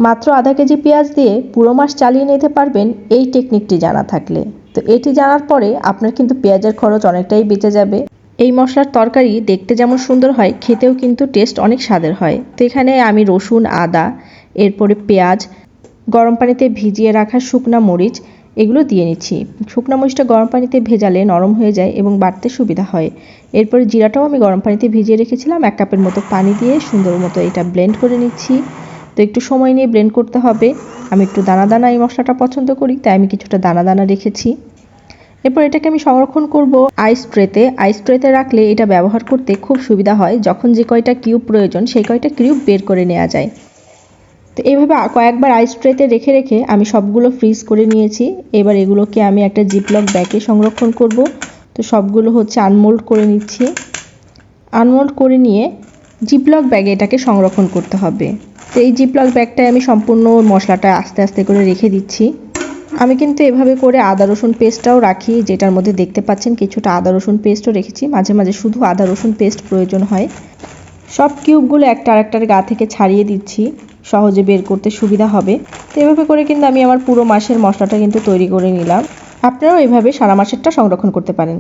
মাত্র আধা কেজি পেঁয়াজ দিয়ে পুরো মাস চালিয়ে নিতে পারবেন এই টেকনিকটি জানা থাকলে। তো এটি জানার পরে আপনার কিন্তু পেঁয়াজের খরচ অনেকটাই বেঁচে যাবে। এই মশলার তরকারি দেখতে যেমন সুন্দর হয়, খেতেও কিন্তু টেস্ট অনেক স্বাদের হয়। তো এখানে আমি রসুন, আদা, এরপরে পেঁয়াজ, গরম পানিতে ভিজিয়ে রাখা শুকনা মরিচ এগুলো দিয়ে নিচ্ছি। শুকনা মরিচটা গরম পানিতে ভেজালে নরম হয়ে যায় এবং বাটতে সুবিধা হয়। এরপরে জিরাটাও আমি গরম পানিতে ভিজিয়ে রেখেছিলাম। 1 কাপের মতো পানি দিয়ে সুন্দর মতো এটা ব্লেন্ড করে নিচ্ছি। তো একটু সময় নিয়ে ব্লেন্ড করতে হবে। আমি একটু দানা দানা এই মশলাটা পছন্দ করি, তাই আমি কিছুটা দানা দানা রেখেছি। এরপর এটাকে আমি সংরক্ষণ করব আইস ট্রেতে। আইস ট্রেতে রাখলে এটা ব্যবহার করতে খুব সুবিধা হয়। যখন যে কয়টা কিউব প্রয়োজন সেই কয়টা কিউব বের করে নেওয়া যায়। তো এইভাবে কয়েকবার আইস ট্রেতে রেখে রেখে আমি সবগুলো ফ্রিজ করে নিয়েছি। এবার এগুলোকে আমি একটা জিপলক ব্যাগে সংরক্ষণ করব। তো সবগুলো হচ্ছে আনমোল্ড করে নিচ্ছি। আনমোল্ড করে নিয়ে জিপলক ব্যাগে এটাকে সংরক্ষণ করতে হবে। তো এই জিপলক ব্যাগটায় আমি সম্পূর্ণ মশলাটা আস্তে আস্তে করে রেখে দিচ্ছি। আমি কিন্তু এভাবে করে আদা রসুন পেস্টটাও রাখি, যেটার মধ্যে দেখতে পাচ্ছেন কিছুটা আদা রসুন পেস্টও রেখেছি। মাঝে মাঝে শুধু আদা রসুন পেস্ট প্রয়োজন হয়। সব কিউবগুলো একটা আরেকটার গা থেকে ছাড়িয়ে দিচ্ছি, সহজে বের করতে সুবিধা হবে। তো এভাবে করে কিন্তু আমি আমার পুরো মাসের মশলাটা কিন্তু তৈরি করে নিলাম। আপনারাও এভাবে সারা মাসেরটা সংরক্ষণ করতে পারেন।